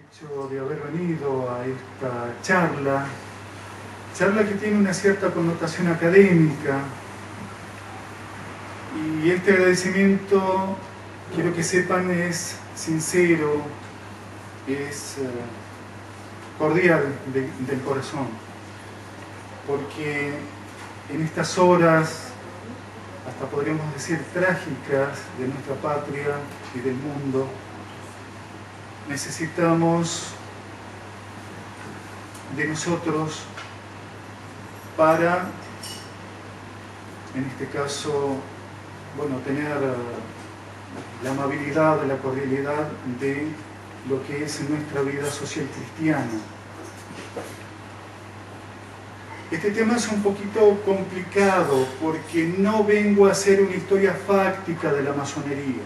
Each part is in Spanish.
hecho de haber venido a esta charla que tiene una cierta connotación académica, y este agradecimiento, quiero que sepan, es sincero, es cordial del corazón, porque en estas horas, hasta podríamos decir trágicas, de nuestra patria y del mundo, necesitamos de nosotros para, en este caso, tener la amabilidad, la cordialidad de lo que es nuestra vida social cristiana. Este tema es un poquito complicado porque no vengo a hacer una historia fáctica de la masonería.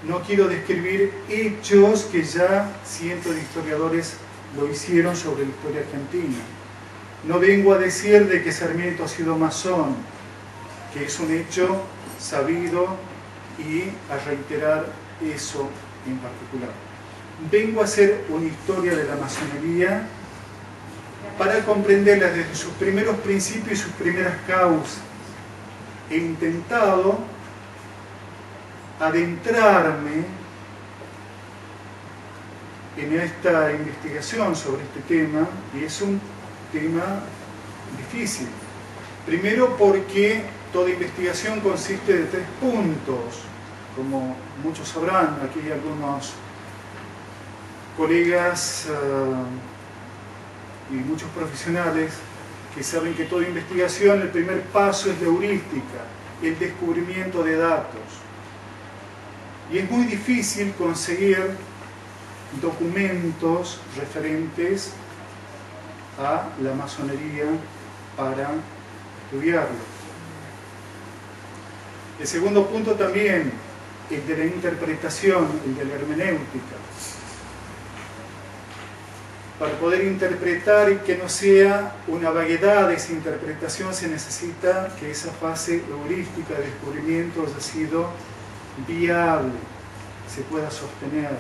No quiero describir hechos que ya cientos de historiadores lo hicieron sobre la historia argentina. No vengo a decir de que Sarmiento ha sido masón, que es un hecho sabido, y a reiterar eso en particular. Vengo a hacer una historia de la masonería para comprenderla desde sus primeros principios y sus primeras causas. He intentado adentrarme en esta investigación sobre este tema, y es un tema difícil. Primero porque toda investigación consiste de 3 puntos. Como muchos sabrán, aquí hay algunos colegas y muchos profesionales que saben que toda investigación, el primer paso es la heurística, el descubrimiento de datos. Y es muy difícil conseguir documentos referentes a la masonería para estudiarlo. El segundo punto también, el de la interpretación, el de la hermenéutica. Para poder interpretar y que no sea una vaguedad de esa interpretación, se necesita que esa fase heurística de descubrimiento haya sido viable, se pueda sostener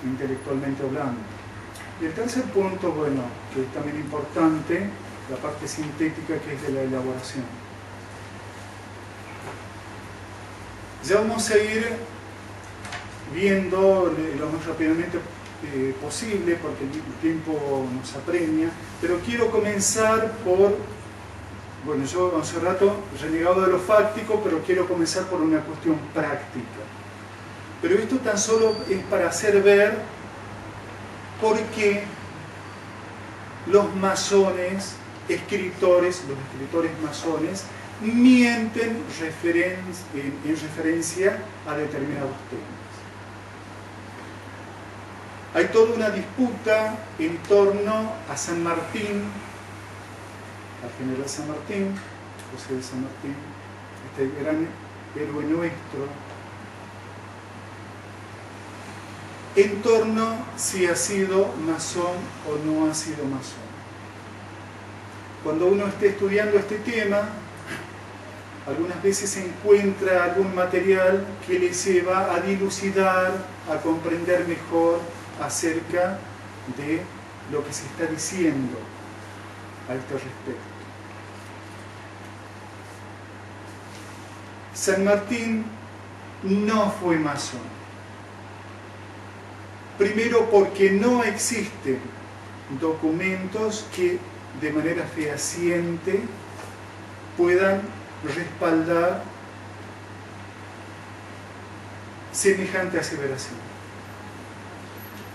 intelectualmente hablando. Y el tercer punto, que es también importante, la parte sintética, que es de la elaboración. Ya vamos a ir viendo lo más rápidamente posible, porque el tiempo nos apremia, pero quiero comenzar por, yo hace rato renegado de lo fáctico, pero quiero comenzar por una cuestión práctica. Pero esto tan solo es para hacer ver por qué los masones, los escritores masones, mienten en referencia a determinados temas. Hay toda una disputa en torno a San Martín, al general San Martín, José de San Martín, este gran héroe nuestro, en torno si ha sido masón o no ha sido masón. Cuando uno esté estudiando este tema, algunas veces se encuentra algún material que le lleva a dilucidar, a comprender mejor acerca de lo que se está diciendo a este respecto. San Martín no fue masón. Primero porque no existen documentos que de manera fehaciente puedan respaldar semejante aseveración.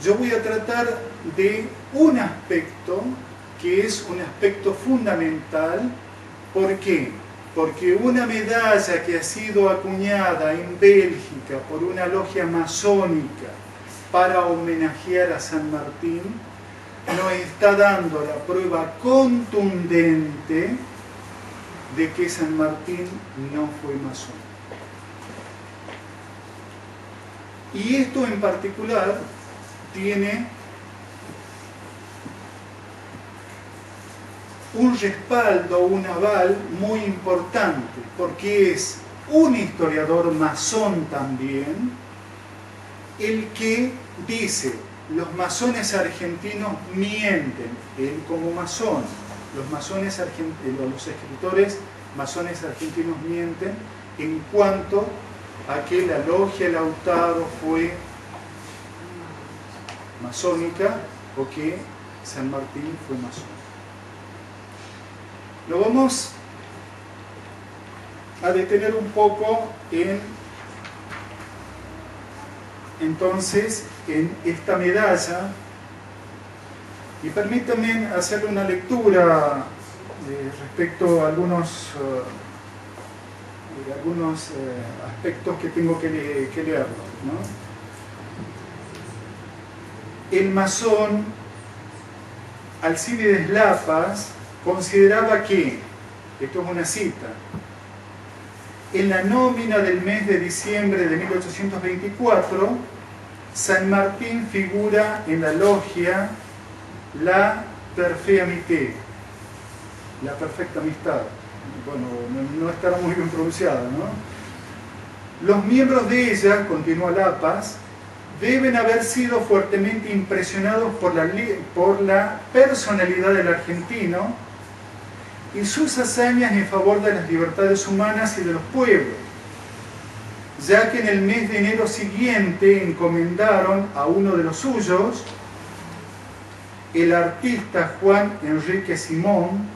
Yo voy a tratar de un aspecto que es un aspecto fundamental. ¿Por qué? Porque una medalla que ha sido acuñada en Bélgica por una logia masónica para homenajear a San Martín nos está dando la prueba contundente de que San Martín no fue masón. Y esto en particular tiene un respaldo, un aval muy importante, porque es un historiador masón también el que dice los masones argentinos mienten, él como masón, los escritores masones argentinos mienten en cuanto a que la logia Lautaro fue masónica o que San Martín fue masón. Lo vamos a detener un poco entonces en esta medalla, y permítanme hacerle una lectura respecto a algunos aspectos que tengo que leerlo, ¿no? El masón Alcíbiades Lapas consideraba que, esto es una cita, en la nómina del mes de diciembre de 1824, San Martín figura en la logia la Perfea Amité, la perfecta amistad. Bueno, no estará muy bien pronunciada, ¿no? Los miembros de ella, continúa Lapas, deben haber sido fuertemente impresionados por la personalidad del argentino y sus hazañas en favor de las libertades humanas y de los pueblos, ya que en el mes de enero siguiente encomendaron a uno de los suyos, el artista Juan Enrique Simón,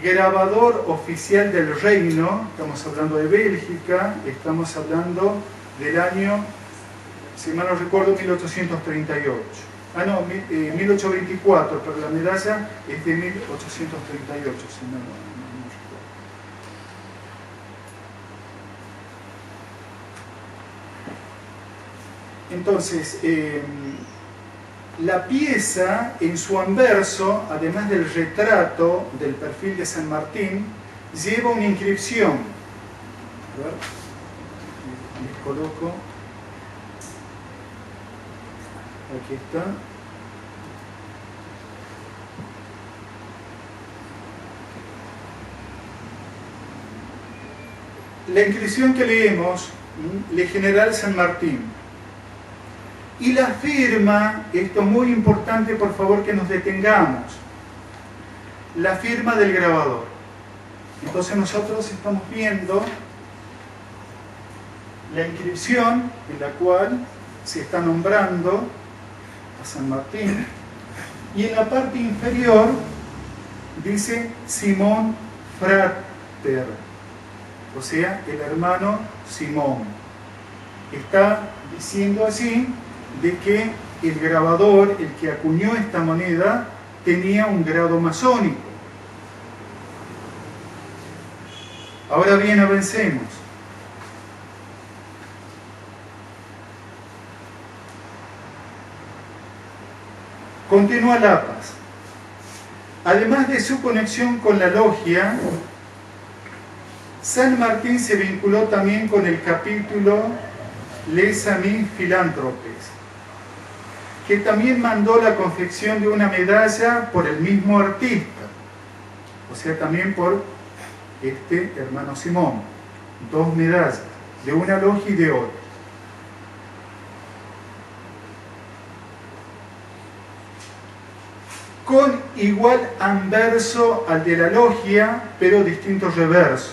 grabador oficial del reino, estamos hablando de Bélgica, estamos hablando del año, si mal no recuerdo, 1838. 1824, pero la medalla es de 1838, si no recuerdo. Entonces, la pieza en su anverso, además del retrato del perfil de San Martín, lleva una inscripción. A ver, les coloco. Aquí está. La inscripción que leemos, Le General San Martín. Y la firma, esto es muy importante, por favor que nos detengamos, la firma del grabador. Entonces nosotros estamos viendo la inscripción en la cual se está nombrando a San Martín, y en la parte inferior dice Simón Frater, o sea, el hermano Simón. Está diciendo así de que el grabador, el que acuñó esta moneda, tenía un grado masónico. Ahora bien, avancemos. Continúa Lapas. Además de su conexión con la logia, San Martín se vinculó también con el capítulo Les Amis Philanthropes, que también mandó la confección de una medalla por el mismo artista, o sea, también por este hermano Simón, 2 medallas, de una logia y de otra. Con igual anverso al de la logia, pero distinto reverso.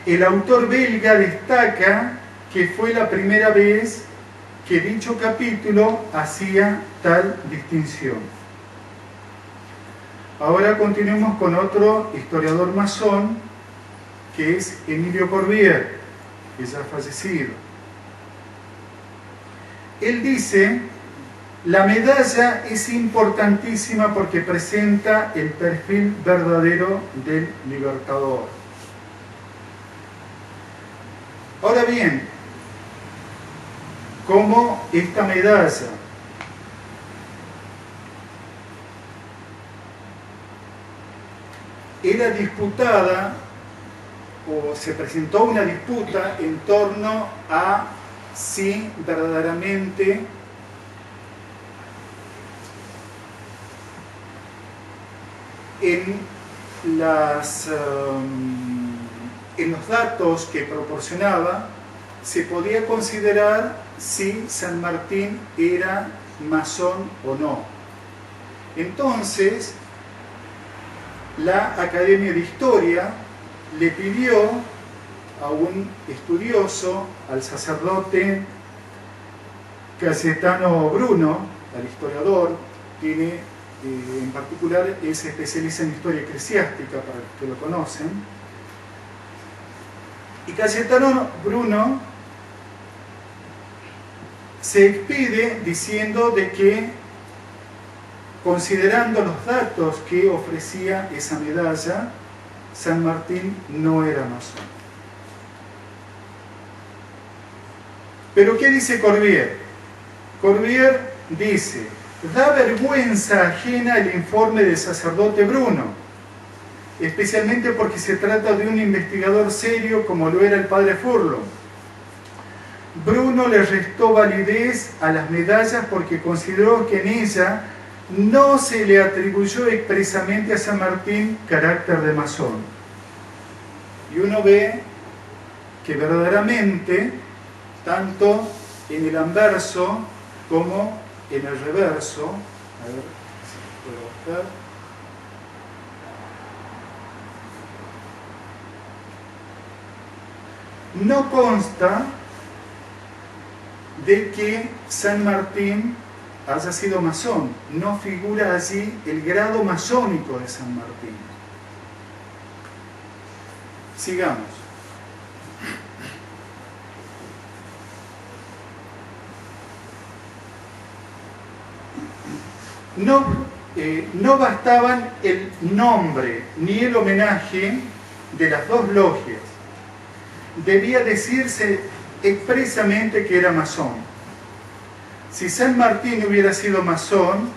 El autor belga destaca que fue la primera vez que dicho capítulo hacía tal distinción. Ahora continuemos con otro historiador masón, que es Emilio Corbière, que ya ha fallecido. Él dice: la medalla es importantísima porque presenta el perfil verdadero del libertador. Ahora bien, ¿cómo esta medalla era disputada, o se presentó una disputa en torno a si verdaderamente en los datos que proporcionaba se podía considerar si San Martín era masón o no. Entonces, la Academia de Historia le pidió a un estudioso, al sacerdote Cayetano Bruno, al historiador, tiene, en particular es especialista en historia eclesiástica, para los que lo conocen, y Cayetano Bruno se expide diciendo de que, considerando los datos que ofrecía esa medalla, San Martín no era masón. Pero ¿qué dice Corbière? Corbière dice: da vergüenza ajena el informe del sacerdote Bruno, especialmente porque se trata de un investigador serio como lo era el padre Furlong. Bruno le restó validez a las medallas porque consideró que en ella no se le atribuyó expresamente a San Martín carácter de masón. Y uno ve que verdaderamente, tanto en el anverso como en el reverso, a ver si puedo buscar, no consta de que San Martín haya sido masón, no figura allí el grado masónico de San Martín. Sigamos. No bastaban el nombre ni el homenaje de las dos logias. Debía decirse expresamente que era masón. Si San Martín hubiera sido masón,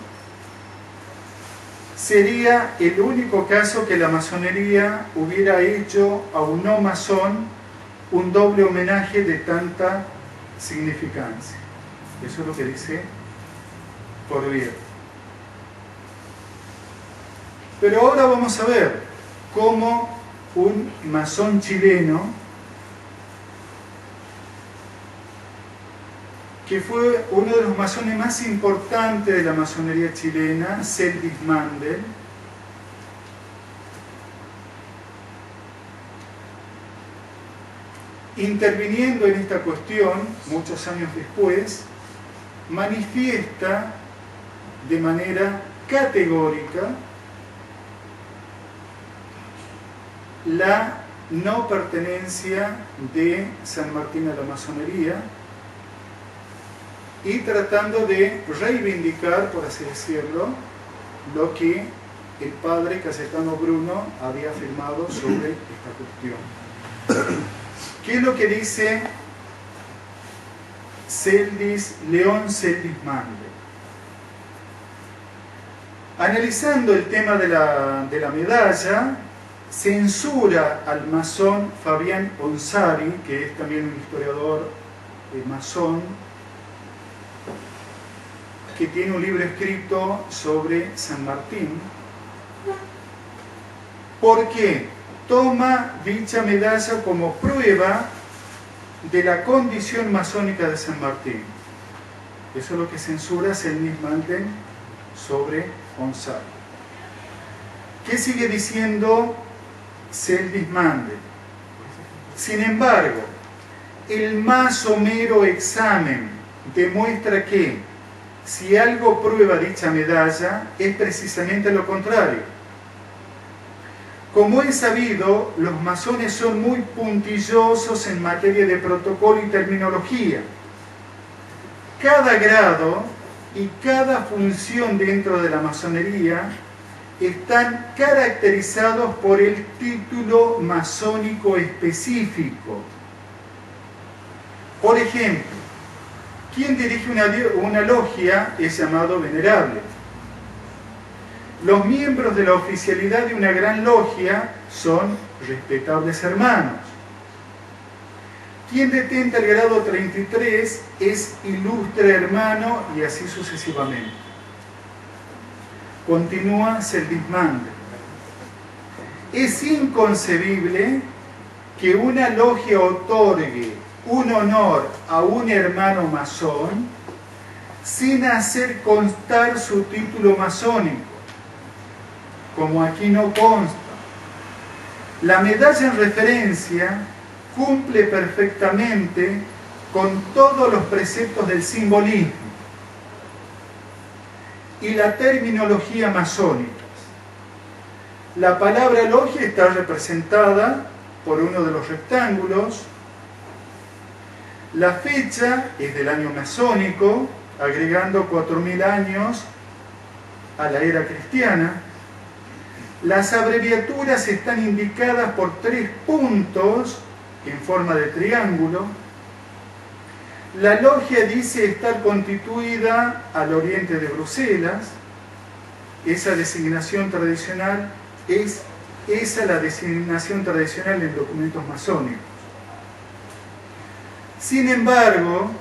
sería el único caso que la masonería hubiera hecho a un no masón un doble homenaje de tanta significancia. Eso es lo que dice Corbière. Pero ahora vamos a ver cómo un masón chileno, que fue uno de los masones más importantes de la masonería chilena, Seldis Mandel, interviniendo en esta cuestión muchos años después, manifiesta de manera categórica la no pertenencia de San Martín a la masonería, y tratando de reivindicar, por así decirlo, lo que el padre Cayetano Bruno había afirmado sobre esta cuestión. ¿Qué es lo que dice León Seldis Mandel? Analizando el tema de la medalla, censura al masón Fabián Onsari, que es también un historiador masón, que tiene un libro escrito sobre San Martín, porque toma dicha medalla como prueba de la condición masónica de San Martín. Eso es lo que censura Seldis Mandel sobre Onsari. ¿Qué sigue diciendo Seldis Mandel? Sin embargo, el más somero examen demuestra que si algo prueba dicha medalla, es precisamente lo contrario. Como es sabido, los masones son muy puntillosos en materia de protocolo y terminología. Cada grado y cada función dentro de la masonería están caracterizados por el título masónico específico. Por ejemplo, quien dirige una logia es llamado venerable. Los miembros de la oficialidad de una gran logia son respetables hermanos. Quien detenta el grado 33 es ilustre hermano, y así sucesivamente. Continúa Seldis Mandel. Es inconcebible que una logia otorgue un honor a un hermano masón sin hacer constar su título masónico, como aquí no consta. La medalla en referencia cumple perfectamente con todos los preceptos del simbolismo y la terminología masónica. La palabra logia está representada por uno de los rectángulos. La fecha es del año masónico, agregando 4000 años a la era cristiana. Las abreviaturas están indicadas por 3 puntos en forma de triángulo. La logia dice estar constituida al oriente de Bruselas. Esa designación tradicional es la designación tradicional en documentos masónicos. Sin embargo,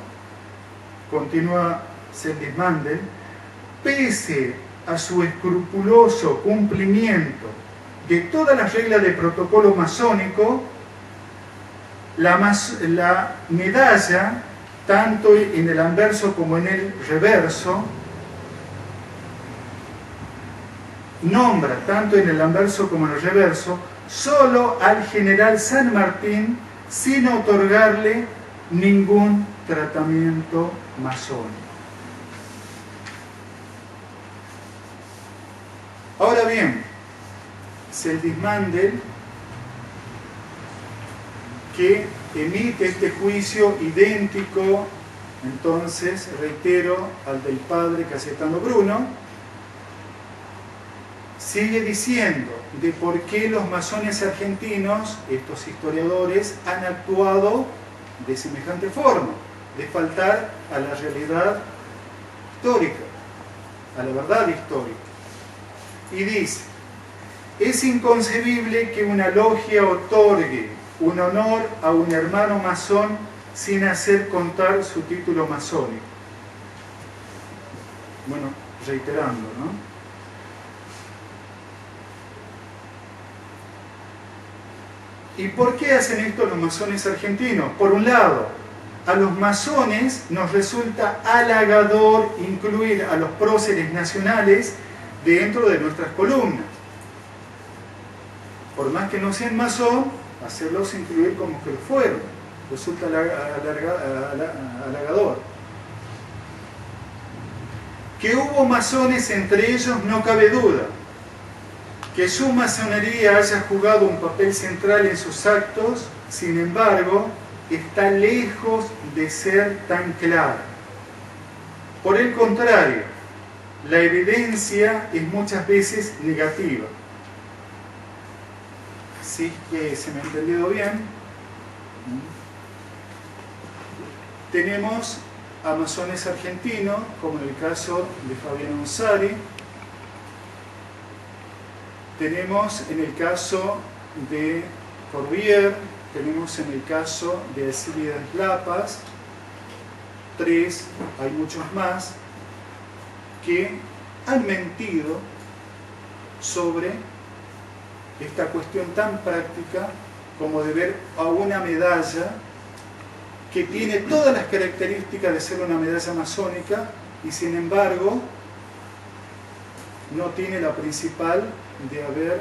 continúa Seligman, pese a su escrupuloso cumplimiento de todas las reglas de protocolo masónico, la medalla, tanto en el anverso como en el reverso, nombra, tanto en el anverso como en el reverso, solo al general San Martín sin otorgarle ningún tratamiento masónico. Ahora bien, Seligman, que emite este juicio idéntico, entonces, reitero, al del padre Cayetano Bruno, sigue diciendo de por qué los masones argentinos, estos historiadores, han actuado de semejante forma, de faltar a la realidad histórica, a la verdad histórica. Y dice, es inconcebible que una logia otorgue un honor a un hermano masón sin hacer contar su título masónico. Bueno, reiterando, ¿no? ¿Y por qué hacen esto los masones argentinos? Por un lado, a los masones nos resulta halagador incluir a los próceres nacionales dentro de nuestras columnas. Por más que no sean masón, hacerlos incluir como que lo fueron resulta halagador. Que hubo masones entre ellos no cabe duda. Que su masonería haya jugado un papel central en sus actos, sin embargo, está lejos de ser tan claro. Por el contrario, la evidencia es muchas veces negativa. ¿Sí que se me ha entendido bien? Tenemos a masones argentinos, como en el caso de Fabiano Ansari. Tenemos en el caso de Corbière, tenemos en el caso de Alcíbiades Lapas, 3, hay muchos más, que han mentido sobre esta cuestión tan práctica como de ver a una medalla que tiene todas las características de ser una medalla masónica y sin embargo no tiene la principal de haber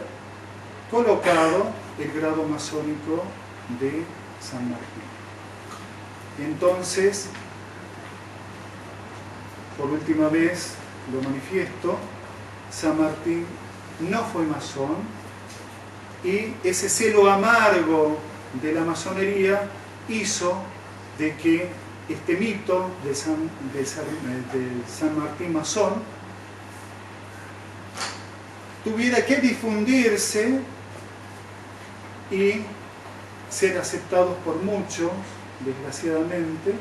colocado el grado masónico de San Martín. Entonces, por última vez lo manifiesto, San Martín no fue masón y ese celo amargo de la masonería hizo de que este mito de San Martín masón tuviera que difundirse y ser aceptados por muchos, desgraciadamente,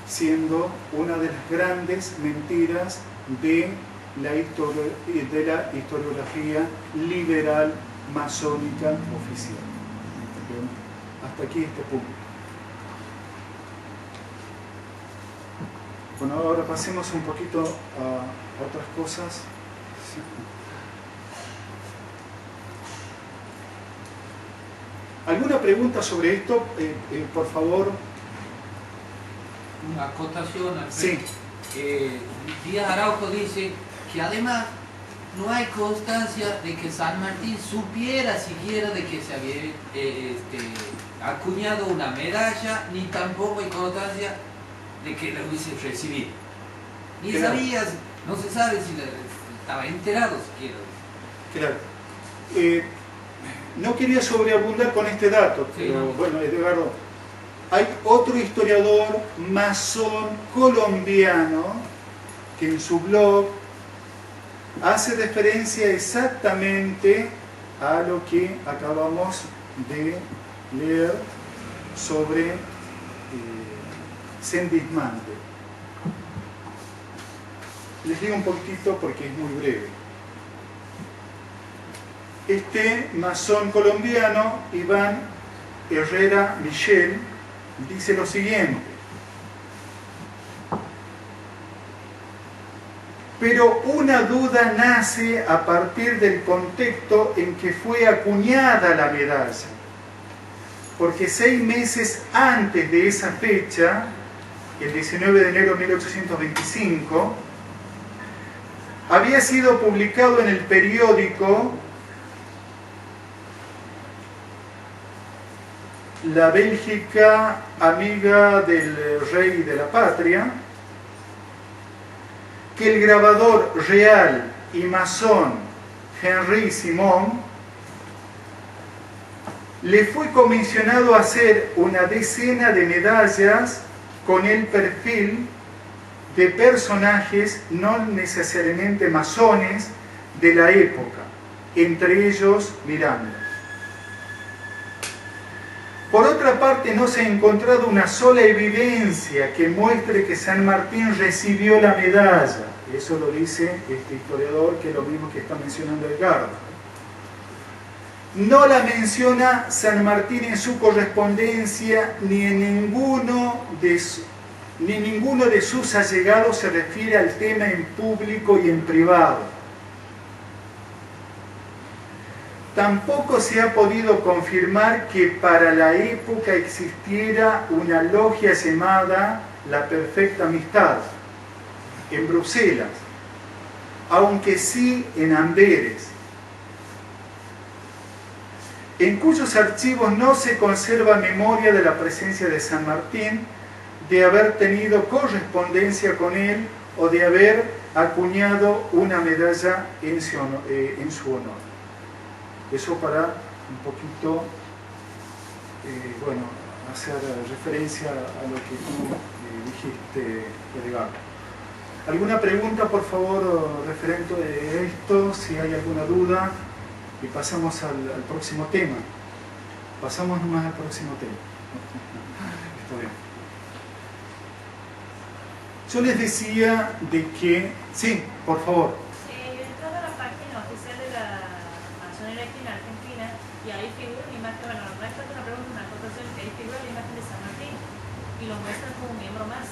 siendo una de las grandes mentiras de la historiografía liberal masónica oficial. Bien, hasta aquí este punto. Bueno, ahora pasemos un poquito a otras cosas. Sí. ¿Alguna pregunta sobre esto? Por favor. Una acotación al Sí. Díaz Araujo dice que además no hay constancia de que San Martín supiera siquiera de que se había acuñado una medalla, ni tampoco hay constancia de que la hubiese recibido. Ni Claro. sabías, no se sabe si estaba enterado siquiera. Claro. No quería sobreabundar con este dato, Sí, pero no. bueno, Edgardo, hay otro historiador masón colombiano que en su blog hace referencia exactamente a lo que acabamos de leer sobre Sendismante. Les digo un poquitito porque es muy breve. Este masón colombiano, Iván Herrera Michel, dice lo siguiente: pero una duda nace a partir del contexto en que fue acuñada la medalla, porque 6 meses antes de esa fecha, el 19 de enero de 1825, había sido publicado en el periódico La Bélgica, amiga del rey de la patria, que el grabador real y masón Henri Simon le fue comisionado a hacer una decena de medallas con el perfil de personajes no necesariamente masones de la época, entre ellos Miranda. Por otra parte, no se ha encontrado una sola evidencia que muestre que San Martín recibió la medalla. Eso lo dice este historiador, que es lo mismo que está mencionando Edgardo. No la menciona San Martín en su correspondencia, ni ninguno de sus allegados se refiere al tema en público y en privado. Tampoco se ha podido confirmar que para la época existiera una logia llamada La Perfecta Amistad en Bruselas, aunque sí en Amberes, en cuyos archivos no se conserva memoria de la presencia de San Martín, de haber tenido correspondencia con él o de haber acuñado una medalla en su honor. Eso para un poquito, hacer referencia a lo que tú dijiste, Edgardo. ¿Alguna pregunta, por favor, referente a esto? Si hay alguna duda, y pasamos al próximo tema. Pasamos nomás al próximo tema. Está bien. Yo les decía de que... Sí, por favor. Y ahí figura una imagen, bueno, no es tanto una pregunta, una acotación, que ahí figura la imagen de San Martín y lo muestran como un miembro más.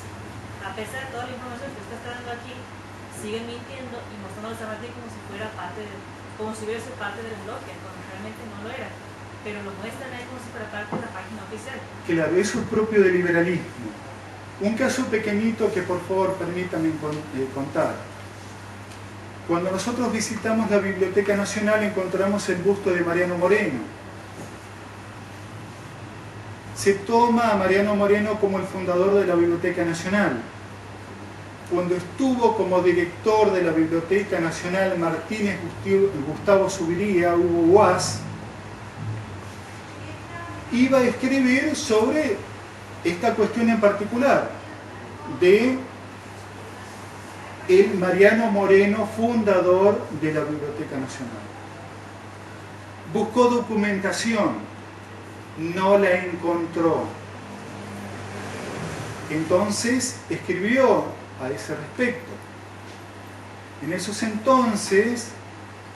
A pesar de toda la información que usted está dando aquí, siguen mintiendo y mostrando a San Martín como si fuera como si hubiese parte del bloque, cuando realmente no lo era. Pero lo muestran ahí como si fuera parte de la página oficial. Claro, eso es propio del liberalismo. Un caso pequeñito que por favor permítanme contar. Cuando nosotros visitamos la Biblioteca Nacional encontramos el busto de Mariano Moreno. Se toma a Mariano Moreno como el fundador de la Biblioteca Nacional. Cuando estuvo como director de la Biblioteca Nacional Martínez Gustavo Subiría, Hugo Guas, iba a escribir sobre esta cuestión en particular de el Mariano Moreno, fundador de la Biblioteca Nacional. Buscó documentación, no la encontró. Entonces escribió a ese respecto. En esos entonces,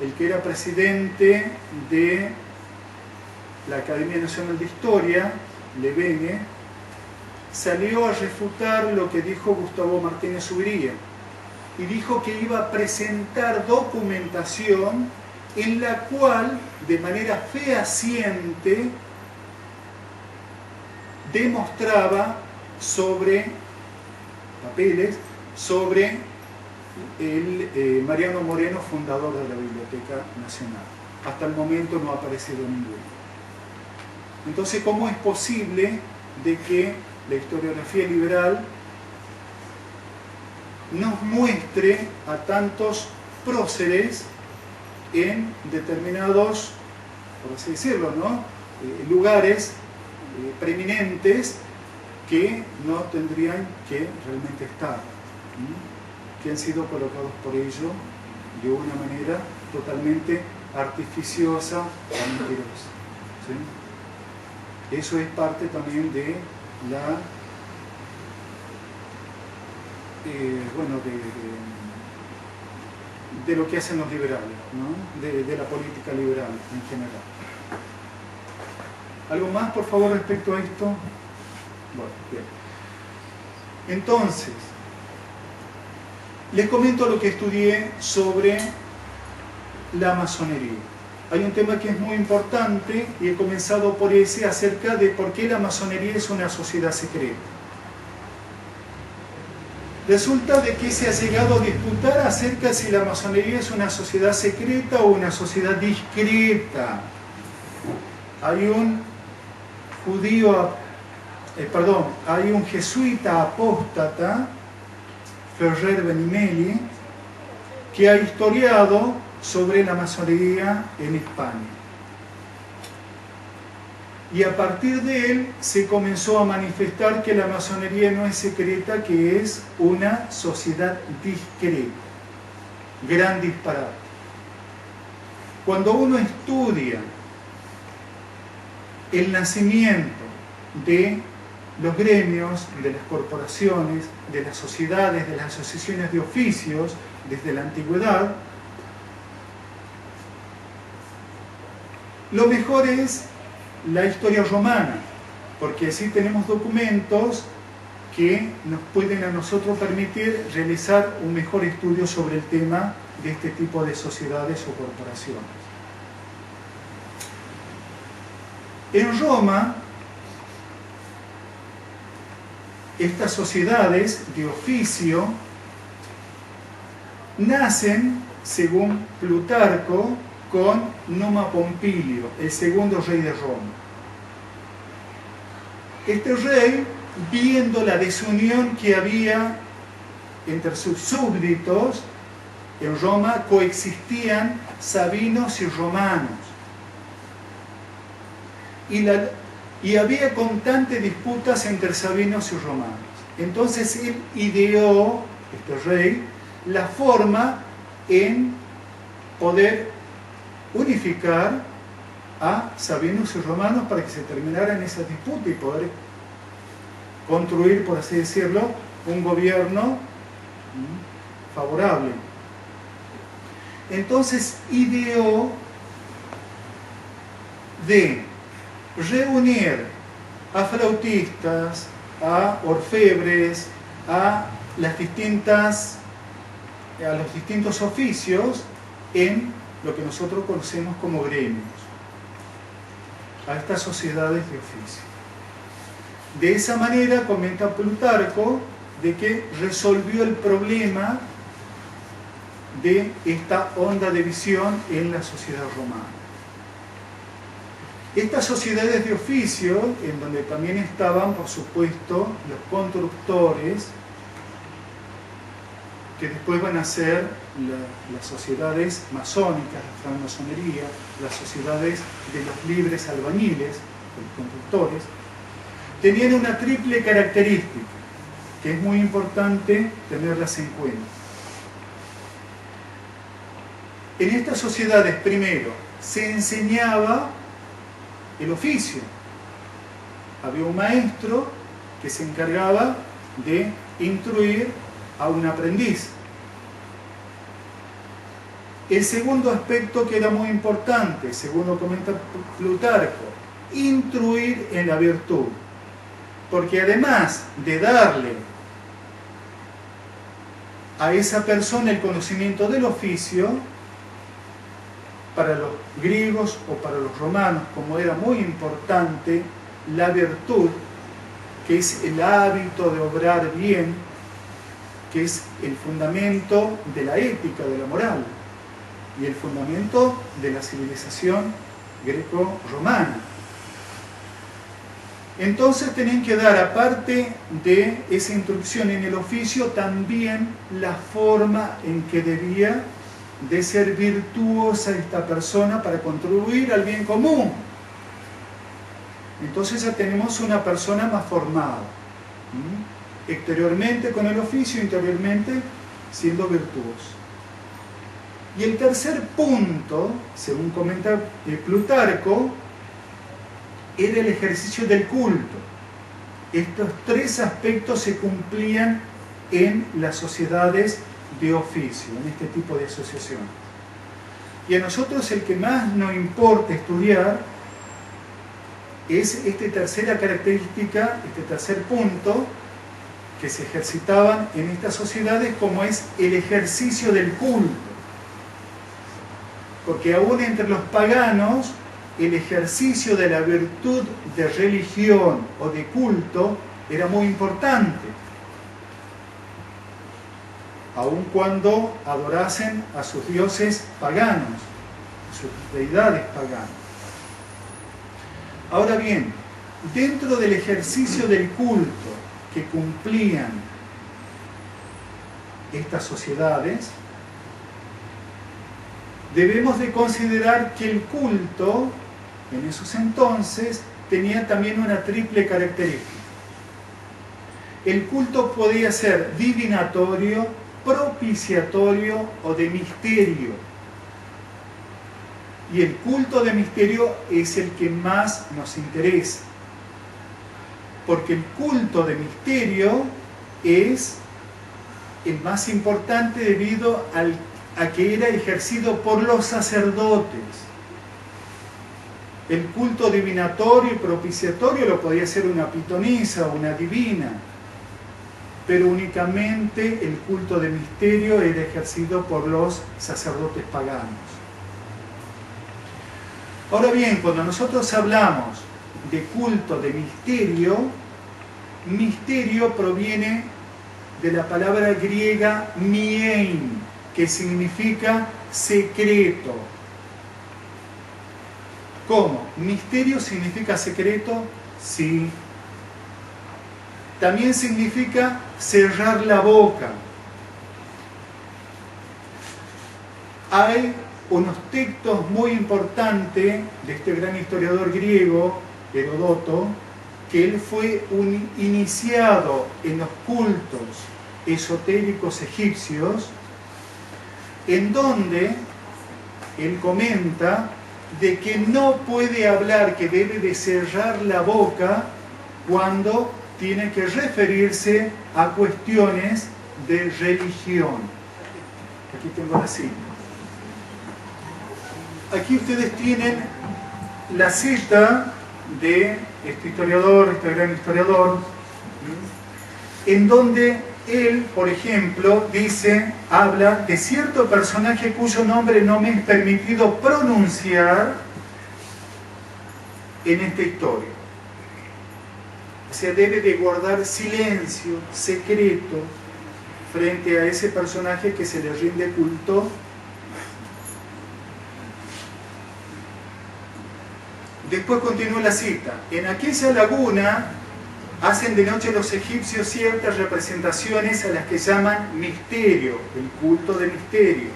el que era presidente de la Academia Nacional de Historia, Levene, salió a refutar lo que dijo Gustavo Martínez Subiría y dijo que iba a presentar documentación en la cual, de manera fehaciente, demostraba sobre papeles, sobre el Mariano Moreno, fundador de la Biblioteca Nacional. Hasta el momento no ha aparecido ninguno. Entonces, ¿cómo es posible de que la historiografía liberal nos muestre a tantos próceres en determinados, por así decirlo, ¿no? Lugares preeminentes que no tendrían que realmente estar, que han sido colocados por ello de una manera totalmente artificiosa o mentirosa, ¿sí? Eso es parte también de la de lo que hacen los liberales, ¿no? de la política liberal en general. ¿Algo más, por favor, respecto a esto? Bueno, bien. Entonces, les comento lo que estudié sobre la masonería. Hay un tema que es muy importante y he comenzado por ese, acerca de por qué la masonería es una sociedad secreta. Resulta de que se ha llegado a disputar acerca de si la masonería es una sociedad secreta o una sociedad discreta. Hay un hay un jesuita apóstata, Ferrer Benimeli, que ha historiado sobre la masonería en España. Y a partir de él se comenzó a manifestar que la masonería no es secreta, que es una sociedad discreta. Gran disparate. Cuando uno estudia el nacimiento de los gremios, de las corporaciones, de las sociedades, de las asociaciones de oficios, desde la antigüedad, lo mejor es la historia romana, porque así tenemos documentos que nos pueden a nosotros permitir realizar un mejor estudio sobre el tema de este tipo de sociedades o corporaciones. En Roma, estas sociedades de oficio nacen, según Plutarco, con Numa Pompilio, el segundo rey de Roma. Este rey, viendo la desunión que había entre sus súbditos, en Roma coexistían sabinos y romanos. Y había constantes disputas entre sabinos y romanos. Entonces él ideó, este rey, la forma en poder unificar a sabinos y romanos para que se terminaran esas disputas y poder construir, por así decirlo, un gobierno favorable. Entonces ideó de reunir a flautistas, a orfebres, a los distintos oficios en lo que nosotros conocemos como gremios, a estas sociedades de oficio. De esa manera, comenta Plutarco, de que resolvió el problema de esta honda división en la sociedad romana. Estas sociedades de oficio, en donde también estaban, por supuesto, los constructores, que después van a ser las sociedades masónicas, la francmasonería, las sociedades de los libres albañiles, los constructores, tenían una triple característica, que es muy importante tenerlas en cuenta. En estas sociedades, primero, se enseñaba el oficio. Había un maestro que se encargaba de instruir a un aprendiz. El segundo aspecto que era muy importante, según lo comenta Plutarco, instruir en la virtud. Porque además de darle a esa persona el conocimiento del oficio, para los griegos o para los romanos, como era muy importante la virtud, que es el hábito de obrar bien, que es el fundamento de la ética, de la moral, y el fundamento de la civilización greco-romana. Entonces tenían que dar, aparte de esa instrucción en el oficio, también la forma en que debía de ser virtuosa esta persona para contribuir al bien común. Entonces ya tenemos una persona más formada, exteriormente con el oficio, interiormente siendo virtuoso. Y el tercer punto, según comenta Plutarco, era el ejercicio del culto. Estos tres aspectos se cumplían en las sociedades de oficio, en este tipo de asociaciones. Y a nosotros el que más nos importa estudiar es esta tercera característica, este tercer punto, que se ejercitaban en estas sociedades, como es el ejercicio del culto. Porque aún entre los paganos, el ejercicio de la virtud de religión o de culto era muy importante, aun cuando adorasen a sus dioses paganos, a sus deidades paganas. Ahora bien, dentro del ejercicio del culto que cumplían estas sociedades, debemos de considerar que el culto en esos entonces tenía también una triple característica. El culto podía ser divinatorio, propiciatorio o de misterio. Y el culto de misterio es el que más nos interesa, porque el culto de misterio es el más importante debido a que era ejercido por los sacerdotes. El culto divinatorio y propiciatorio lo podía hacer una pitonisa o una divina, pero únicamente el culto de misterio era ejercido por los sacerdotes paganos. Ahora bien, cuando nosotros hablamos de culto de misterio, misterio proviene de la palabra griega miein, que significa secreto. ¿Cómo? ¿Misterio significa secreto? Sí. También significa cerrar la boca. Hay unos textos muy importantes de este gran historiador griego, Heródoto, que él fue un iniciado en los cultos esotéricos egipcios, en donde él comenta de que no puede hablar, que debe de cerrar la boca cuando tiene que referirse a cuestiones de religión. Aquí tengo la cita. Aquí ustedes tienen la cita de este historiador, este gran historiador, en donde él, por ejemplo, habla de cierto personaje cuyo nombre no me es permitido pronunciar en esta historia. O sea, debe de guardar silencio, secreto, frente a ese personaje que se le rinde culto. Después continúa la cita. En aquella laguna hacen de noche los egipcios ciertas representaciones a las que llaman misterio, el culto de misterio.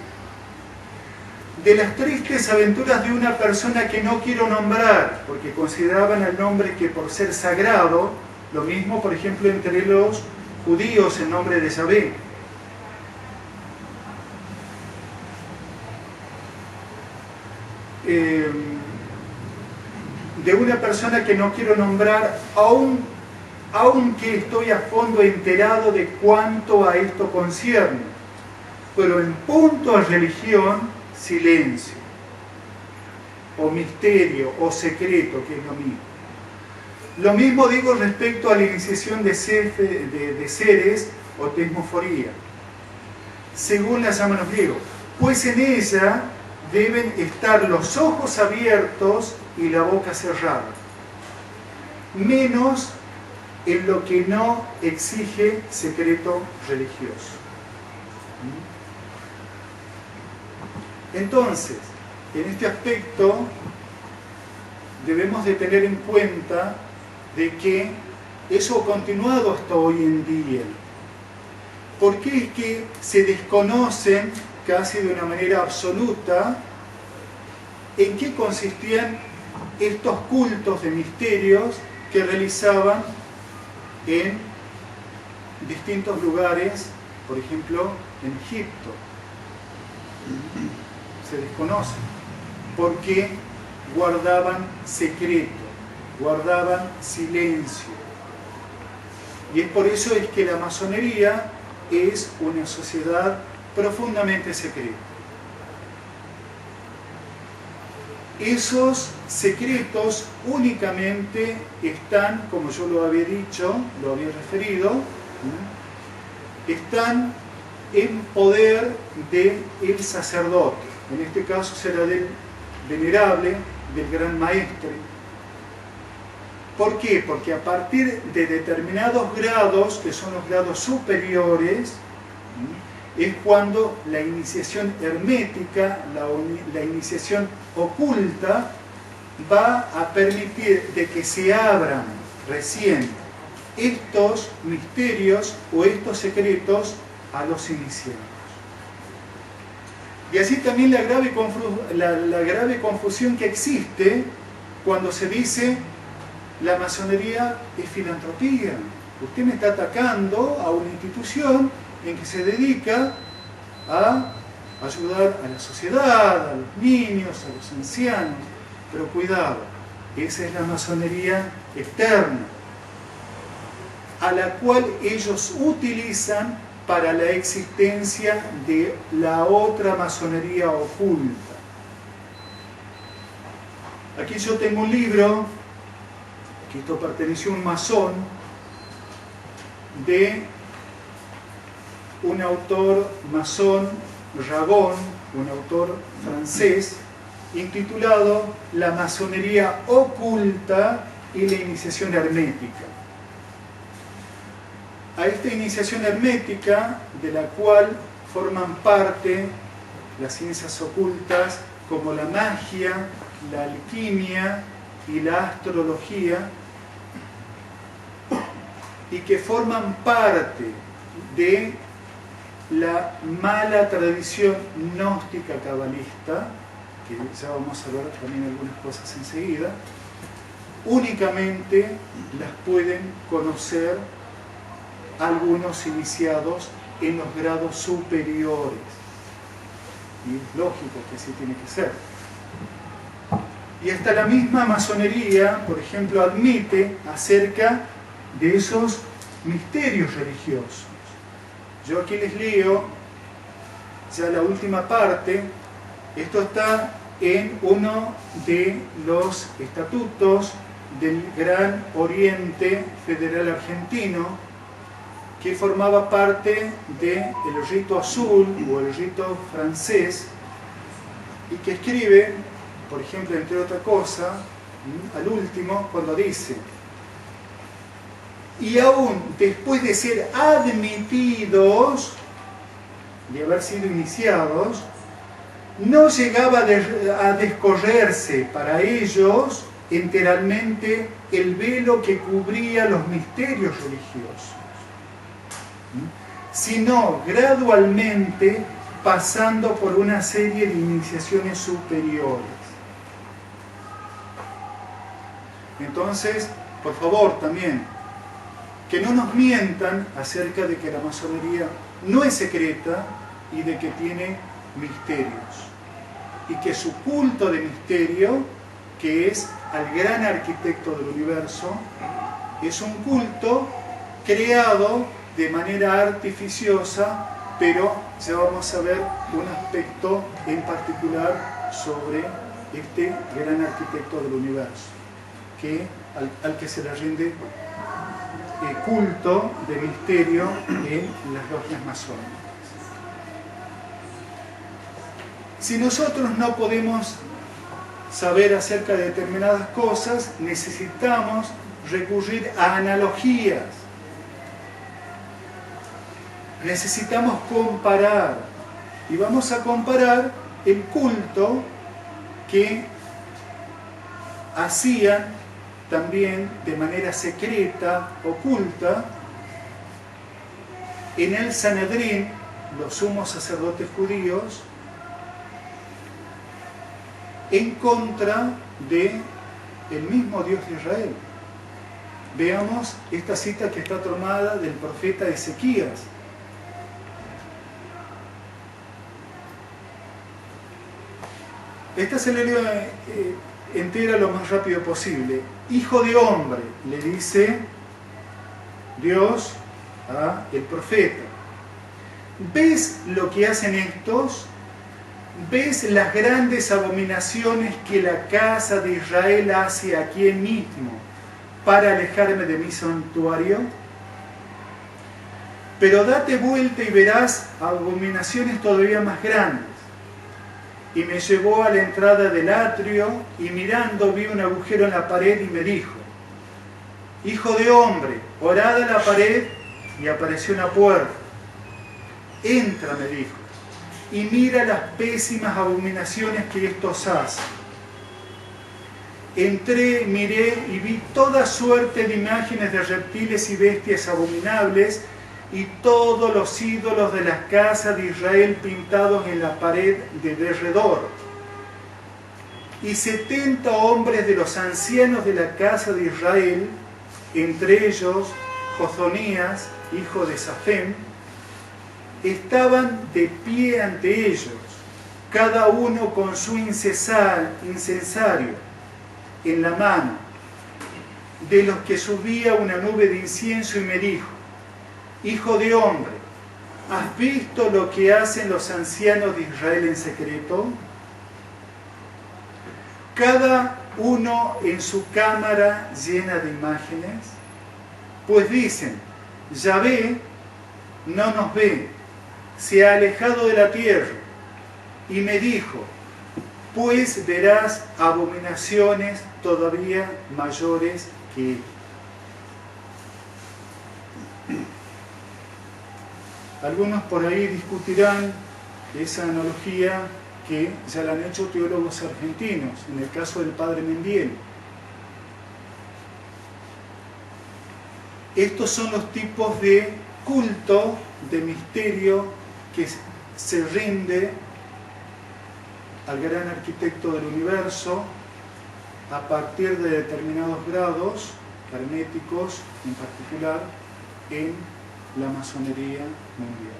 De las tristes aventuras de una persona que no quiero nombrar, porque consideraban al nombre que por ser sagrado, lo mismo por ejemplo entre los judíos el nombre de Yahvé. De una persona que no quiero nombrar, aunque estoy a fondo enterado de cuánto a esto concierne, pero en punto a religión, silencio, o misterio, o secreto, que es lo mismo. Lo mismo digo respecto a la iniciación de seres o tesmoforía, según la llaman los griegos, pues en ella deben estar los ojos abiertos y la boca cerrada, menos en lo que no exige secreto religioso. Entonces, en este aspecto debemos de tener en cuenta de que eso ha continuado hasta hoy en día. ¿Por qué es que se desconocen casi de una manera absoluta en qué consistían estos cultos de misterios que realizaban en distintos lugares, por ejemplo, en Egipto? Se desconocen porque guardaban secreto, guardaban silencio. Y es por eso es que la masonería es una sociedad profundamente secreta. Esos secretos únicamente están, como yo lo había dicho, lo había referido, están en poder del sacerdote. En este caso será del venerable, del gran maestre. ¿Por qué? Porque a partir de determinados grados, que son los grados superiores, es cuando la iniciación hermética, la iniciación oculta, va a permitir de que se abran recién estos misterios o estos secretos a los iniciados. Y así también la grave confusión que existe cuando se dice la masonería es filantropía. Usted me está atacando a una institución en que se dedica a ayudar a la sociedad, a los niños, a los ancianos. Pero cuidado, esa es la masonería externa, a la cual ellos utilizan para la existencia de la otra masonería oculta. Aquí yo tengo un libro, que esto perteneció a un masón, de un autor masón, Ragon, un autor francés, intitulado La masonería oculta y la iniciación hermética. A esta iniciación hermética, de la cual forman parte las ciencias ocultas como la magia, la alquimia y la astrología, y que forman parte de la mala tradición gnóstica cabalista, que ya vamos a ver también algunas cosas enseguida, únicamente las pueden conocer algunos iniciados en los grados superiores. Y es lógico que así tiene que ser. Y hasta la misma masonería, por ejemplo, admite acerca de esos misterios religiosos. Yo aquí les leo ya la última parte. Esto está en uno de los estatutos del Gran Oriente Federal Argentino, que formaba parte del rito azul o el rito francés, y que escribe, por ejemplo, entre otra cosa, al último, cuando dice: y aún después de ser admitidos, de haber sido iniciados, no llegaba a descorrerse para ellos enteramente el velo que cubría los misterios religiosos, sino gradualmente pasando por una serie de iniciaciones superiores. Entonces, por favor, también, que no nos mientan acerca de que la masonería no es secreta y de que tiene misterios, y que su culto de misterio, que es al gran arquitecto del universo, es un culto creado de manera artificiosa, pero ya vamos a ver un aspecto en particular sobre este gran arquitecto del universo, al que se le rinde culto de misterio en las logias masónicas. Si nosotros no podemos saber acerca de determinadas cosas, necesitamos recurrir a analogías. Necesitamos comparar. Y vamos a comparar el culto que hacían también de manera secreta, oculta, en el Sanedrín, los sumos sacerdotes judíos, en contra de el mismo Dios de Israel. Veamos esta cita que está tomada del profeta Ezequías. Esta se le lee entera lo más rápido posible. Hijo de hombre, le dice Dios a el profeta. ¿Ves lo que hacen estos? ¿Ves las grandes abominaciones que la casa de Israel hace aquí mismo para alejarme de mi santuario? Pero date vuelta y verás abominaciones todavía más grandes. Y me llevó a la entrada del atrio, y mirando vi un agujero en la pared y me dijo: Hijo de hombre, orad a la pared, y apareció una puerta. Entra, me dijo, y mira las pésimas abominaciones que estos hacen. Entré, miré y vi toda suerte de imágenes de reptiles y bestias abominables, y todos los ídolos de las casas de Israel pintados en la pared de derredor. Y 70 hombres de los ancianos de la casa de Israel, entre ellos Jozonías, hijo de Safén, estaban de pie ante ellos, cada uno con su incensario en la mano, de los que subía una nube de incienso, y me dijo: Hijo de hombre, ¿has visto lo que hacen los ancianos de Israel en secreto? Cada uno en su cámara llena de imágenes. Pues dicen: Yahvé no nos ve, se ha alejado de la tierra. Y me dijo: pues verás abominaciones todavía mayores que él. Algunos por ahí discutirán esa analogía que ya la han hecho teólogos argentinos, en el caso del padre Mendiel. Estos son los tipos de culto, de misterio, que se rinde al gran arquitecto del universo a partir de determinados grados herméticos, en particular en la masonería mundial.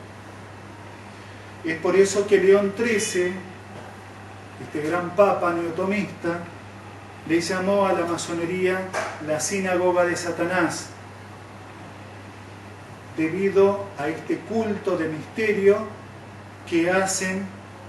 Es por eso que León XIII, este gran papa neotomista, le llamó a la masonería la sinagoga de Satanás, debido a este culto de misterio que hacen,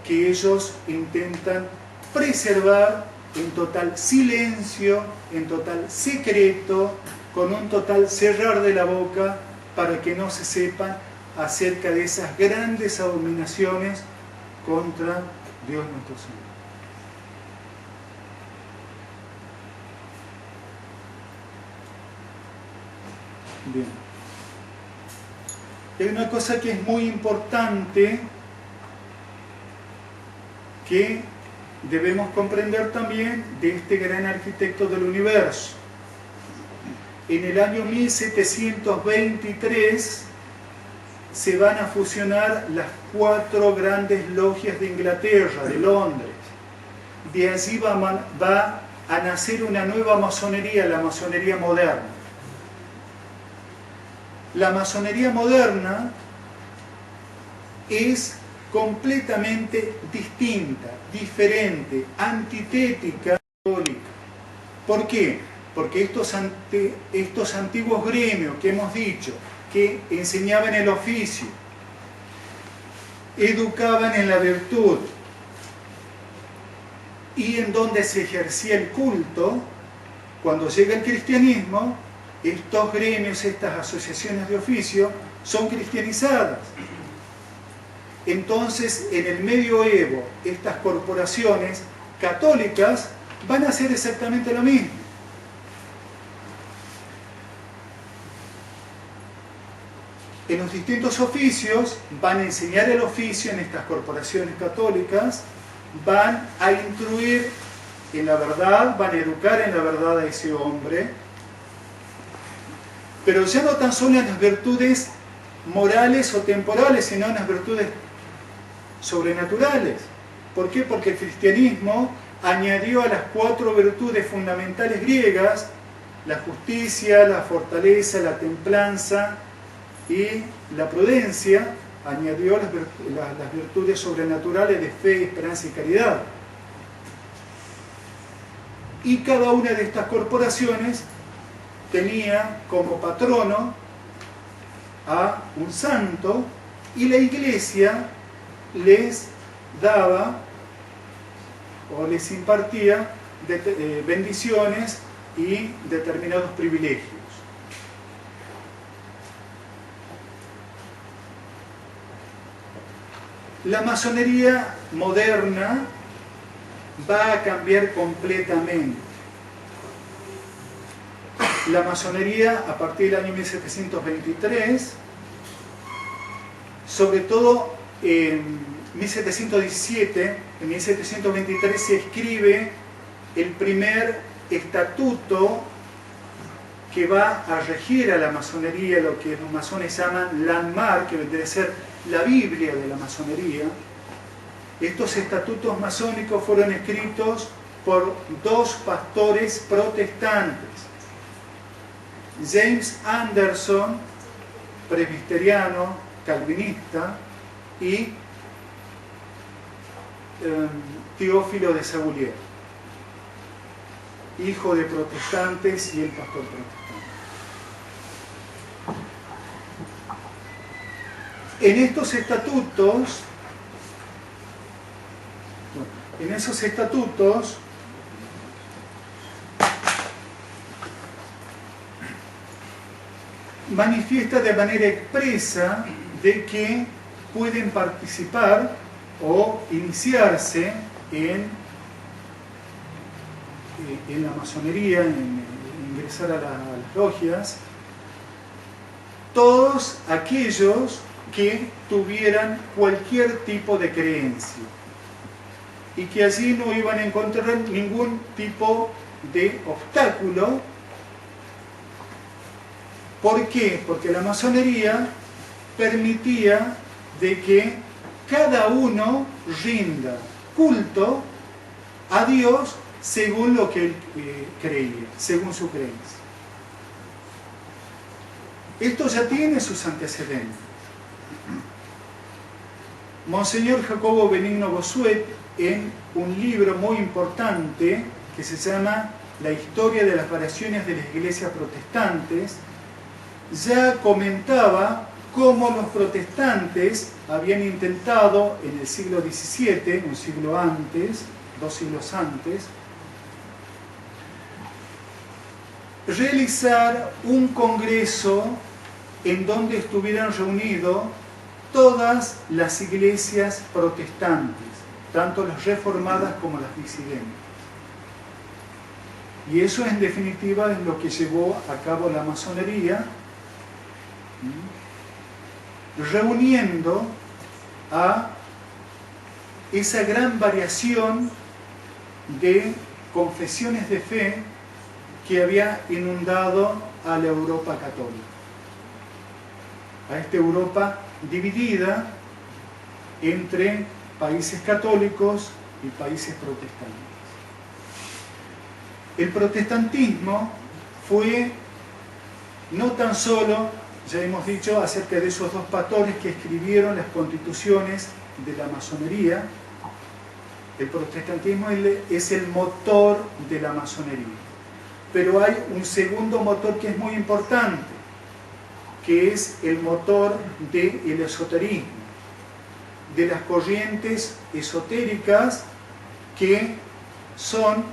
que ellos intentan preservar en total silencio, en total secreto, con un total cerrar de la boca, para que no se sepan acerca de esas grandes abominaciones contra Dios nuestro Señor. Bien. Hay una cosa que es muy importante que debemos comprender también de este gran arquitecto del universo. En el año 1723 se van a fusionar las 4 grandes logias de Inglaterra, de Londres. De allí va a nacer una nueva masonería, la masonería moderna. La masonería moderna es completamente distinta, diferente, antitética, católica. ¿Por qué? Porque estos antiguos gremios que hemos dicho, que enseñaban el oficio, educaban en la virtud y en donde se ejercía el culto, cuando llega el cristianismo, estos gremios, estas asociaciones de oficio, son cristianizadas. Entonces, en el medioevo, estas corporaciones católicas van a hacer exactamente lo mismo. en los distintos oficios van a enseñar el oficio en estas corporaciones católicas, van a instruir en la verdad, van a educar en la verdad a ese hombre, pero ya no tan solo en las virtudes morales o temporales, sino en las virtudes sobrenaturales. ¿Por qué? Porque el cristianismo añadió a las 4 virtudes fundamentales griegas la justicia, la fortaleza, la templanza y la prudencia, añadió las virtudes sobrenaturales de fe, esperanza y caridad. Y cada una de estas corporaciones tenía como patrono a un santo, y la Iglesia les daba o les impartía bendiciones y determinados privilegios. La masonería moderna va a cambiar completamente. La masonería, a partir del año 1723, sobre todo en 1717, en 1723 se escribe el primer estatuto que va a regir a la masonería, lo que los masones llaman landmark, que vendría a ser la Biblia de la masonería. Estos estatutos masónicos fueron escritos por 2 pastores protestantes, James Anderson, presbiteriano, calvinista, y Teófilo de Sagulier, hijo de protestantes y el pastor protestante. En esos estatutos manifiesta de manera expresa de que pueden participar o iniciarse en la masonería, en ingresar a las logias, todos aquellos que tuvieran cualquier tipo de creencia y que allí no iban a encontrar ningún tipo de obstáculo. ¿Por qué? Porque la masonería permitía de que cada uno rinda culto a Dios según lo que él creía, según su creencia. Esto ya tiene sus antecedentes. Monseñor Jacobo Benigno Bossuet, en un libro muy importante que se llama La historia de las variaciones de las iglesias protestantes, ya comentaba cómo los protestantes habían intentado en el siglo XVII, un siglo antes, 2 siglos antes, realizar un congreso en donde estuvieran reunidos todas las iglesias protestantes, tanto las reformadas como las disidentes. Y eso en definitiva es lo que llevó a cabo la masonería, reuniendo a esa gran variación de confesiones de fe que había inundado a la Europa católica, a esta Europa dividida entre países católicos y países protestantes. El protestantismo fue no tan solo, ya hemos dicho, acerca de esos 2 pastores que escribieron las constituciones de la masonería. El protestantismo es el motor de la masonería. Pero hay un segundo motor que es muy importante, que es el motor del esoterismo, de las corrientes esotéricas que son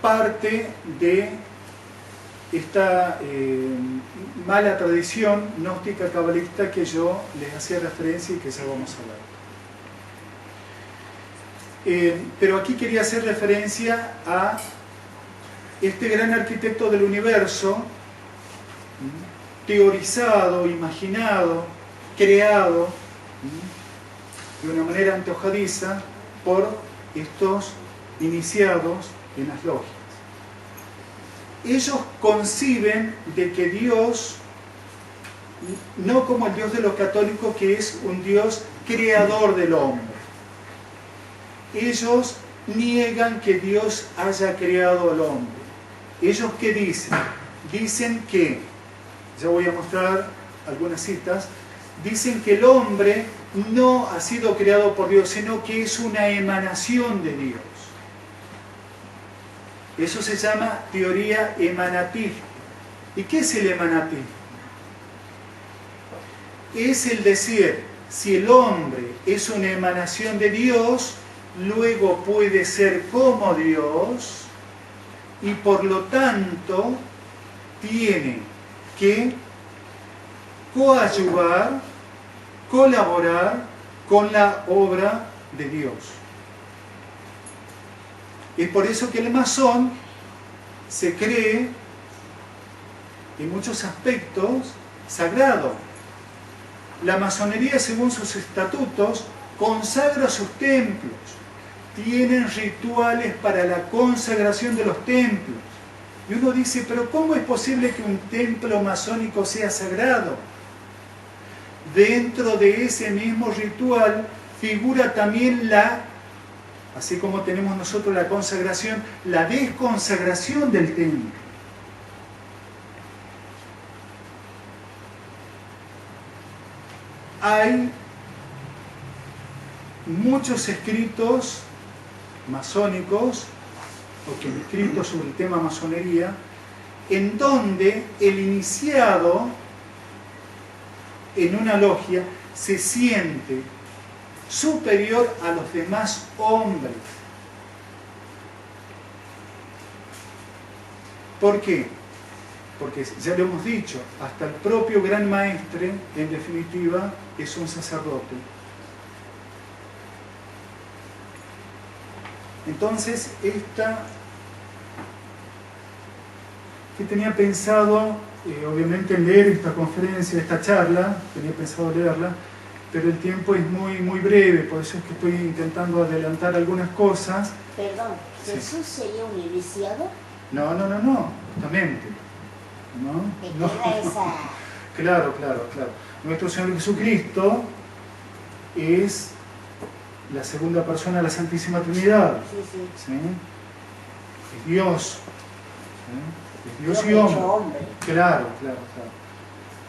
parte de esta mala tradición gnóstica cabalista que yo les hacía referencia y que ya vamos a hablar. Pero aquí quería hacer referencia a este gran arquitecto del universo, teorizado, imaginado, creado de una manera antojadiza por estos iniciados en las logias. Ellos conciben de que Dios, no como el Dios de los católicos, que es un Dios creador del hombre. Ellos niegan que Dios haya creado al hombre. ¿Ellos qué dicen? Dicen que, ya voy a mostrar algunas citas, dicen que el hombre no ha sido creado por Dios, sino que es una emanación de Dios. Eso se llama teoría emanatista. ¿Y qué es el emanatismo? Es el decir, si el hombre es una emanación de Dios, luego puede ser como Dios y por lo tanto tiene que coadyuvar, colaborar con la obra de Dios. Es por eso que el masón se cree en muchos aspectos sagrado. La masonería, según sus estatutos, consagra sus templos. Tienen rituales para la consagración de los templos. Y uno dice, pero ¿cómo es posible que un templo masónico sea sagrado? Dentro de ese mismo ritual figura también así como tenemos nosotros la consagración, la desconsagración del templo. Hay muchos escritos masónicos, o que han escrito sobre el tema masonería, en donde el iniciado en una logia se siente superior a los demás hombres. ¿Por qué? Porque ya lo hemos dicho, hasta el propio gran maestre, en definitiva, es un sacerdote. Entonces, que tenía pensado, obviamente, leer esta conferencia, esta charla, tenía pensado leerla, pero el tiempo es muy, muy breve, por eso es que estoy intentando adelantar algunas cosas. Perdón, ¿Jesús sería un iniciado? No, justamente. ¿No? Claro. Nuestro Señor Jesucristo es la segunda persona de la Santísima Trinidad. Sí. ¿Sí? Es Dios. ¿Sí? Es Dios y hombre. Claro.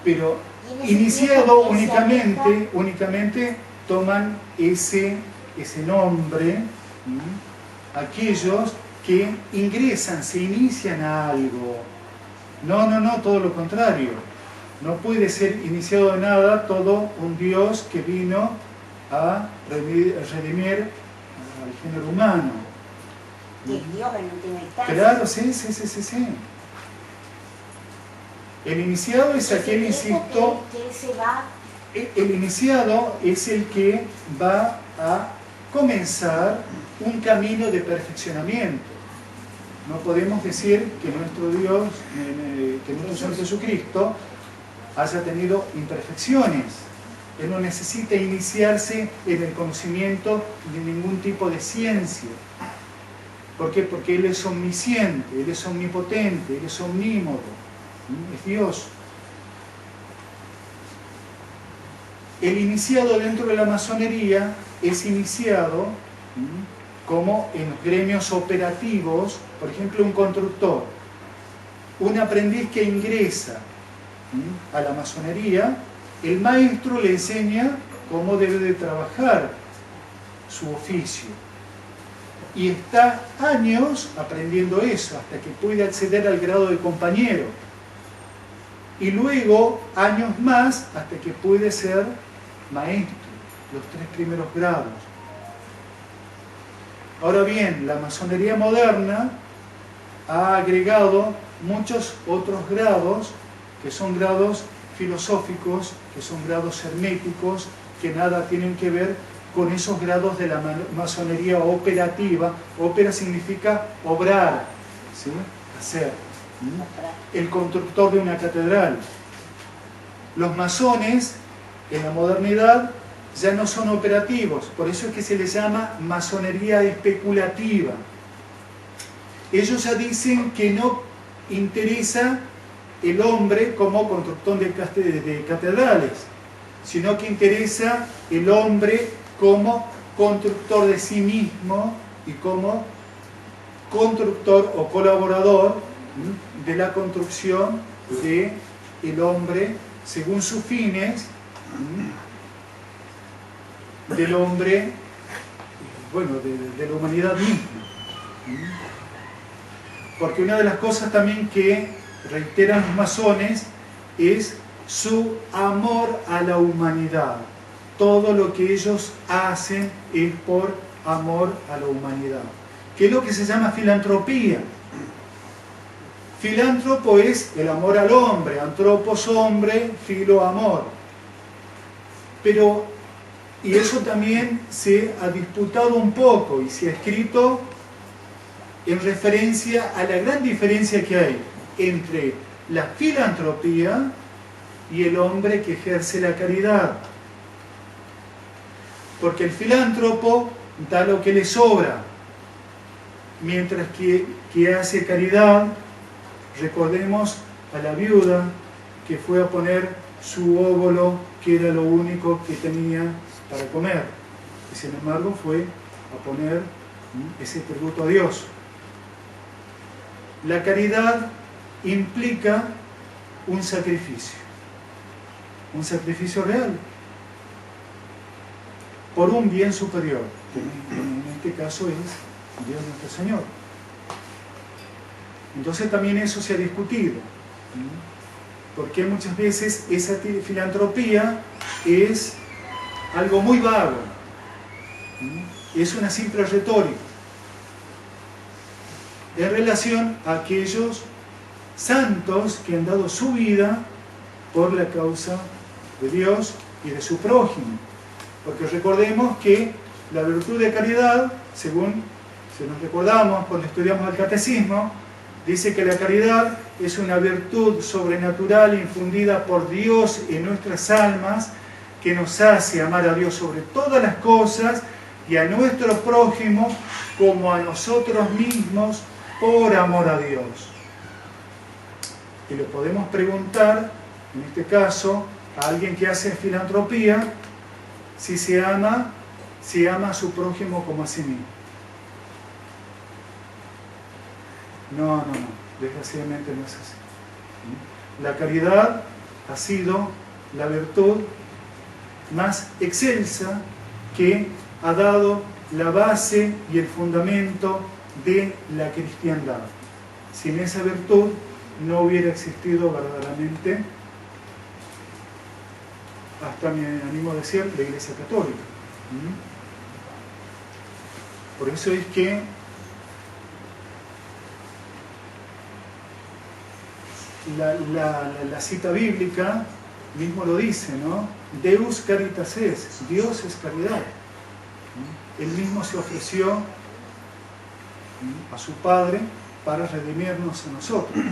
Pero iniciado únicamente toman ese nombre, ¿sí? Aquellos que ingresan, se inician a algo. No, todo lo contrario. No puede ser iniciado de nada todo un Dios que vino a redimir al género humano. Y es Dios en última instancia. Claro, sí. El iniciado es aquel, insisto, el iniciado es el que va a comenzar un camino de perfeccionamiento. No podemos decir que nuestro Dios, que nuestro Señor Jesucristo haya tenido imperfecciones. Él no necesita iniciarse en el conocimiento de ningún tipo de ciencia. ¿Por qué? Porque Él es omnisciente, Él es omnipotente, Él es omnímodo, es Dios. El iniciado dentro de la masonería es iniciado como en los gremios operativos, por ejemplo, un constructor, un aprendiz que ingresa a la masonería, el maestro le enseña cómo debe de trabajar su oficio. Y está años aprendiendo eso, hasta que puede acceder al grado de compañero. Y luego años más hasta que puede ser maestro, los 3 primeros grados. Ahora bien, la masonería moderna ha agregado muchos otros grados, que son grados filosóficos, que son grados herméticos, que nada tienen que ver con esos grados de la masonería operativa. Ópera significa obrar, ¿sí? Hacer. El constructor de una catedral, Los masones en la modernidad ya no son operativos, por eso es que se les llama masonería especulativa. Ellos ya dicen que no interesa el hombre como constructor de catedrales, sino que interesa el hombre como constructor de sí mismo y como constructor o colaborador de la construcción del hombre según sus fines, del hombre, bueno, de la humanidad misma. Porque una de las cosas también que reiteran los masones es su amor a la humanidad. Todo lo que ellos hacen es por amor a la humanidad, que es lo que se llama filantropía. Filántropo es el amor al hombre, antropos hombre, filo amor. Pero, y eso también se ha disputado un poco y se ha escrito en referencia a la gran diferencia que hay entre la filantropía y el hombre que ejerce la caridad. Porque el filántropo da lo que le sobra, mientras que hace caridad, recordemos a la viuda que fue a poner su óvulo, que era lo único que tenía para comer, y sin embargo fue a poner ese tributo a Dios. La caridad implica un sacrificio real, por un bien superior, que en este caso es Dios nuestro Señor. Entonces también eso se ha discutido, porque muchas veces esa filantropía es algo muy vago, es una simple retórica en relación a aquellos santos que han dado su vida por la causa de Dios y de su prójimo. Porque recordemos que la virtud de caridad, según si nos recordamos cuando estudiamos el catecismo, dice que la caridad es una virtud sobrenatural infundida por Dios en nuestras almas, que nos hace amar a Dios sobre todas las cosas y a nuestro prójimo como a nosotros mismos por amor a Dios. Y le podemos preguntar, en este caso, a alguien que hace filantropía, si se ama a su prójimo como a sí mismo. No, desgraciadamente no es así. La caridad ha sido la virtud más excelsa que ha dado la base y el fundamento de la cristiandad. Sin esa virtud no hubiera existido verdaderamente, hasta me animo a decir, la Iglesia Católica. Por eso es que la cita bíblica mismo lo dice, ¿no? Deus caritas es, Dios es caridad. Él mismo se ofreció a su Padre para redimirnos a nosotros.